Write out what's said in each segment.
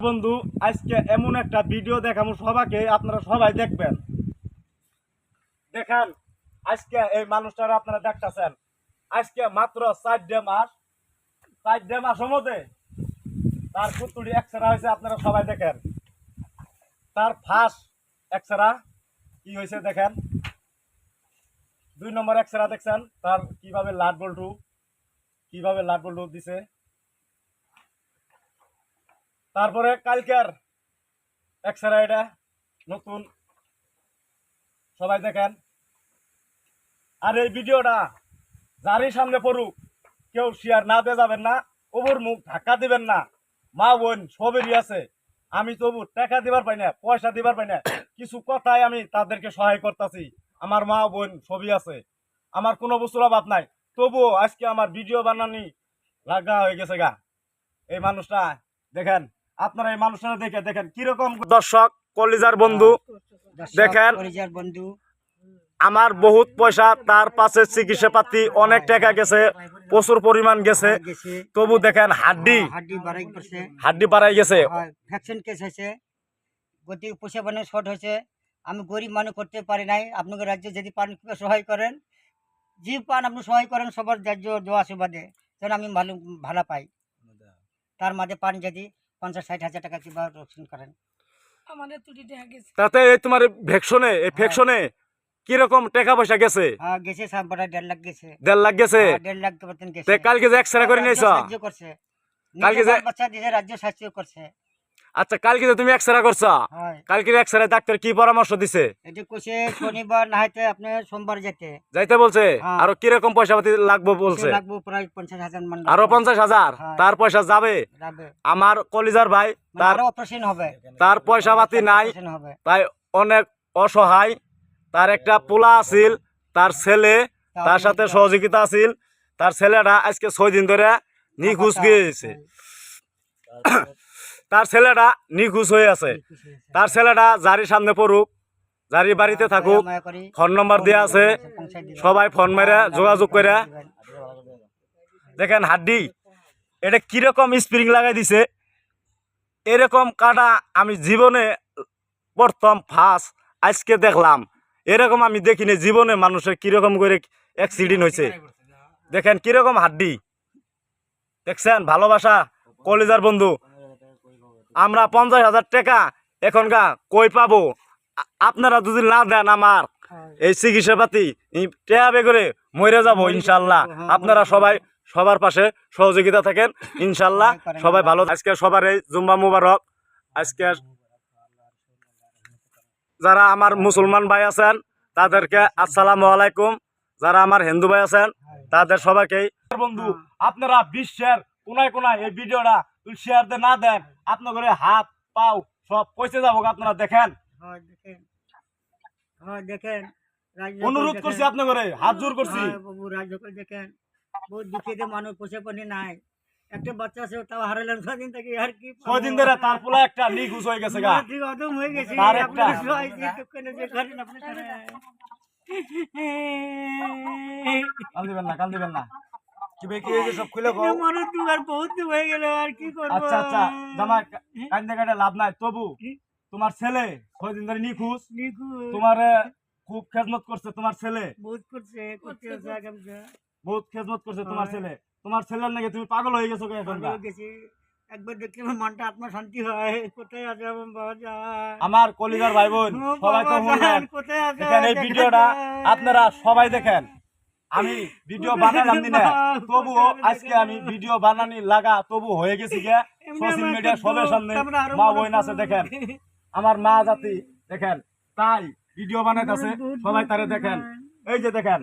বন্ধু আজকে এমন একটা ভিডিও দেখাবো সবাইকে, আপনারা সবাই দেখবেন। দেখেন আজকে এই মানুষটারা আপনারা দেখতেছেন, আজকে মাত্র 4 মাসের মধ্যে তার পুতুলি এক্সরা হয়েছে। আপনারা সবাই দেখেন তার ফার্স্ট এক্সরা কি হয়েছে, দেখেন 2 নম্বর এক্সরা দেখছেন তার কিভাবে লাট বল্টু দিছে। তারপরে কালকের এক্সরা, এটা নতুন, সবাই দেখেন। আর এই ভিডিওটা যারই সামনে পড়ুক কেউ শেয়ার না দিয়ে যাবেন না, ওপর মুখ ধাক্কা দিবেন না। মা বোন সবেরই আছে, আমি তবু টাকা দিবার পাই না, পয়সা দিবার পাই না, কিছু কথায় আমি তাদেরকে সহায় করতেছি। আমার মা বোন সবই আছে, আমার কোনো বস্তুর অভাব নাই, তবুও আজকে আমার ভিডিও বানানি লাগা হয়ে গেছে গা। এই মানুষটা দেখেন, আপনারা এই মানুষটা দেখে দেখেন কিরকম দর্শক কলিজার বন্ধু। দেখেন আমার বহুত পয়সা তার পাশে, চিকিৎসা পাতি অনেক টাকা গেছে, প্রচুর পরিমাণ গেছে, তবু দেখেন হাড্ডি বাড়াই গেছে। ভ্যাকসিন কেস হয়েছে, গতি পয়সা বানিয়ে শর্ট হয়েছে। আমি গরিব মানুষ করতে পারি নাই। আপনাকে রাজ্যে যদি পান সহায় করেন, যে পান আপনি সহায় করেন, সবার রাজ্য দোয়া সুবাদে যেন আমি ভালো পাই। তার মাঝে পান যদি 50-60 হাজার টাকা কিংবা রক্ষণ করেন, তাতে এই তোমার ভ্যাকসিনে কিরকম টাকা পয়সা গেছে? গেছে সব বড় 1.5 লাখ গেছে। 1.5 লাখ গেছে। 1.5 লাখ গেছে। কালকে যে এক্সরে করে নিয়েছো, কালকে যে বাচ্চা দিয়ে রাজ্য স্বাস্থ্য করছে। আচ্ছা, কালকে যে তুমি এক্সরে করছো, কালকে এক্সরে ডাক্তার কি পরামর্শ দিছে? এটা কইছে শনিবার না হইতে আপনি সোমবার যাইতে বলছে। আর কি রকম পয়সা পাতি লাগবে বলছে? লাগবে প্রায় 50,000 মান। আরো 50,000 তার পয়সা যাবে। আমার কলিজার ভাই, তার অপারেশন হবে, তার পয়সা পাতি নাই, তাই অনেক অসহায়। তার একটা পোলা আছিল, তার ছেলে তার সাথে সহযোগিতা আছিল। তার ছেলেটা আজকে 6 দিন ধরে নিখোঁজ গিয়েছে। তার ছেলেটা নিখোঁজ হয়ে আছে। তার ছেলেটা যারি সামনে পড়ুক, যারি বাড়িতে থাকুক, ফোন নম্বর দেওয়া আছে, সবাই ফোন মেরে যোগাযোগ করে। দেখেন হাড্ডি, এটা কিরকম স্প্রিং লাগাই দিছে। এরকম কাটা আমি জীবনে প্রথম ফার্স্ট আজকে দেখলাম। এরকম আমি দেখিনি জীবনে, মানুষের কিরকম করে অ্যাক্সিডেন্ট হয়েছে। দেখেন কিরকম হাড্ডি, দেখছেন? ভালোবাসা কলিজার বন্ধু, আমরা 50,000 টাকা এখনকা কই পাবো? আপনারা যদি না দেন আমার এই চিকিৎসা পাতি, টাকা করে মরে যাবো ইনশাল্লাহ। আপনারা সবাই সবার পাশে সহযোগিতা থাকেন ইনশাল্লাহ। সবাই ভালো। আজকে সবার এই জুম্মা মুবারক। আজকে যারা আমার মুসলমান ভাই আছেন তাদেরকে আসসালামু আলাইকুম, যারা আমার হিন্দু ভাই আছেন তাদের সবাইকেই। বন্ধু আপনারা বিশ্বের কোনায় কোনায় এই ভিডিওটা শেয়ার দিয়ে না দেন, আপনার হাত পাও সব পয়সা যাবো। আপনারা দেখেন, অনুরোধ করছি, আপনার হাত জোর করছি। দেখেন বহুত দুঃখিত মানুষ, পয়সা পানি নাই। একটা বাচ্চা আছে, তাও হারালাম 6 দিন থেকে। আর কি 6 দিন ধরে তার পোলা একটা নিখোঁজ হয়ে গেছে গা, অদম হয়ে গেছে। তার একটা কান দিবেন না কি বে, কি হয়েছে সব খুলে কও। মানুষ দুবার বহুত হয়ে গেল, আর কি করব। আচ্ছা আচ্ছা জামাই, কান্দে কাটে লাভ নাই। তবু তোমার ছেলে 6 দিন ধরে নিখোঁজ, তোমার খুব খেদমত করছে তোমার ছেলে, বহুত করছে, বহুত খেদমত করছে তোমার ছেলে। তোমার ছেলের নাকি তুমি পাগল হয়ে গেছো এখন? একবার দেখলে আমার মনটা আত্মা শান্তি হয়। কোথায় আছে আমার কলিজার ভাই বোন, সবাই তো বলবেন দেখেন এই ভিডিওটা আপনারা সবাই দেখেন। আমি ভিডিও বানালাম না, তবুও আজকে আমি ভিডিও বানানি লাগা তবু হয়ে গেছি গিয়া সোশ্যাল মিডিয়া সবার সামনে। মা বোন আছে দেখেন, আমার মা জাতি দেখেন, তাই ভিডিও বানাইতেছে সবাই তারে দেখেন। এই যে দেখেন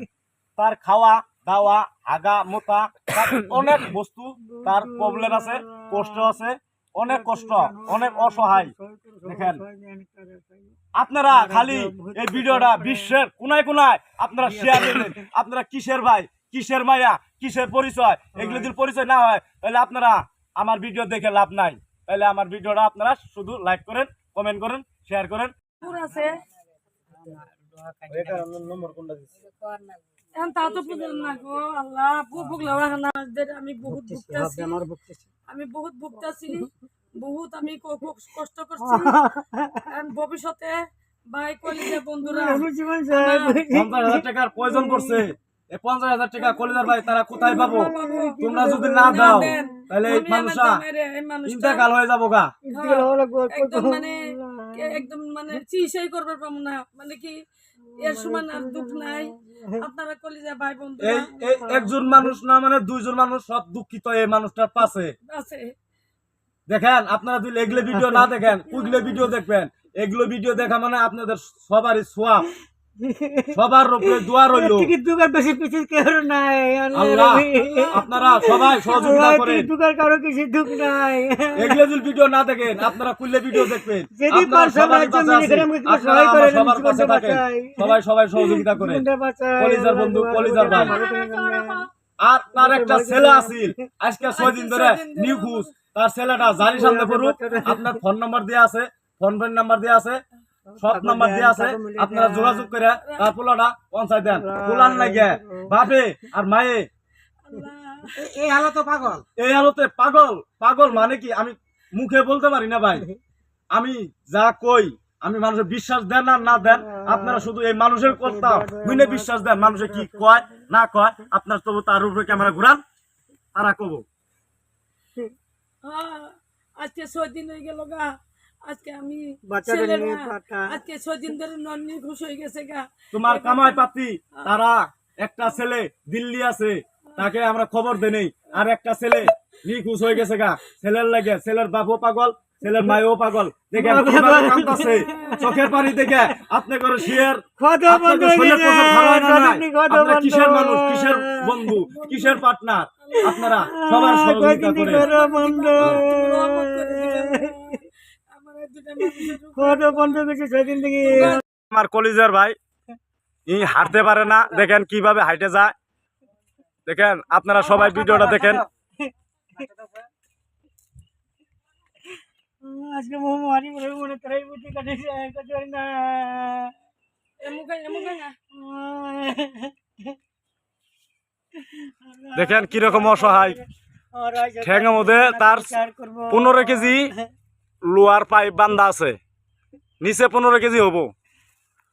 তার খাওয়া দাওয়া, আগা মোতা, অনেক বস্তু তার প্রবলেম আছে, কষ্ট আছে, অনেক কষ্ট, অনেক অসহায়। দেখেন আপনারা খালি এই ভিডিওটা বিশ্বের কোনায় কোনায় আপনারা শেয়ার দিবেন। আপনারা কিসের ভাই, কিসের মায়া, কিসের পরিচয়, এগুলো যদি পরিচয় না হয় তাহলে আপনারা আমার ভিডিও দেখে লাভ নাই। তাহলে আমার ভিডিওটা আপনারা শুধু লাইক করেন, কমেন্ট করেন, শেয়ার করেন। আমি বহুত ভুগতেছি। বহুত আমি খুব কষ্ট করছি আর ভবিষ্যতে ভাই কলিজা বন্ধুরা জীবন 50,000 টাকার প্রয়োজন করছে। এই 50,000 টাকা কলিজার ভাই তারা কোথায় পাবো? তোমরা যদি না দাও তাহলে এই মানুষটা ইন্তেকাল হয়ে যাবো গা। একদম মানে চিকিৎসাই করবার পাবো না, মানে কি এর সমান আর দুঃখ নাই। আপনারা কলিজা ভাই এই বন্ধুরা এই একজন মানুষ না মানে দুইজন মানুষ সব দুঃখিত এই মানুষটার পাশে। আছে। দেখেন আপনারা যদি এগুলো ভিডিও না দেখেন ওইগুলো ভিডিও দেখবেন। এগুলো ভিডিও দেখা মানে আপনাদের সবারই সোয়াব, সবার উপরে দোয়া রইল। টিকিট দুকার বেশি কিছু কেউ নাই আল্লাহ আপনারা সবাই সহযোগিতা করেন। দুকার কারো কিছু দুঃখ নাই। এগুলো যদি ভিডিও না দেখেন আপনারা কুল্লে ভিডিও দেখবেন। যদি আপনারা সবারই পাশে আছি। আপনারা আমার সবার পাশে থাকেন। সবাই সবাই সহযোগিতা করেন। কলিজার বন্ধু কলিজার ভাই। আর তার একটা ছেলে আছিল আজকে 6 দিন ধরে নিখোঁজ। তার ছেলেটা জারি সামনে পড়ুক। আপনার ফোন নাম্বার দেওয়া আছে, ফোন নাম্বার দেওয়া আছে, সব নাম্বার দেওয়া আছে। আপনারা যোগাযোগ করে তার পোলাটা পৌঁছায় দেন। পোলান লাগে বাপে আর মায়ে এই হালতে পাগল, এই আলোতে পাগল। পাগল মানে কি আমি মুখে বলতে পারি না ভাই। আমি যা কই আমি মানুষের বিশ্বাস দেন আর না দেন আপনারা শুধু এই মানুষের কথা বুঝে বিশ্বাস দেন। মানুষে কি কয় না কয় আপনার তবু তার উপরে ক্যামেরা ঘুরান তারা কব। আজকে 6 দিন হয়ে গেল গা। আজকে আমি বাচ্চাদের ছেলেরা নিয়ে পাঠা। আজকে 6 দিন ধরে নন্নি খুশ হয়ে গেছে গা। তোমার কামাই পাতি তারা একটা ছেলে দিল্লি আছে তাকে আমরা খবর দেই নেই। আর একটা ছেলে নিখোঁজ হয়ে গেছে গা। ছেলের লাগে ছেলের বাপও পাগল, ছেলের মায়ও পাগল। দেখেন কিভাবে কাঁদতাছে চোখের পানি দেখে। আপনি করে শেয়ার কিসের মানুষ, কিসের বন্ধু, কিসের পার্টনার, আপনারা সবার সহযোগিতা করেন। আমার কলিজার ভাই ই হাঁটতে পারে না, দেখেন কিভাবে হাইটে যায়। দেখেন আপনারা সবাই ভিডিওটা দেখেন। আজকে মহামারী মনে তারাই বুদ্ধি কাটিয়েছে না। দেখেন কিরকম অসহায়। ঠ্যাঙের মধ্যে তার 15 কেজি লোয়ার পাইপ বান্ধা আছে, নিচে 15 কেজি হবো।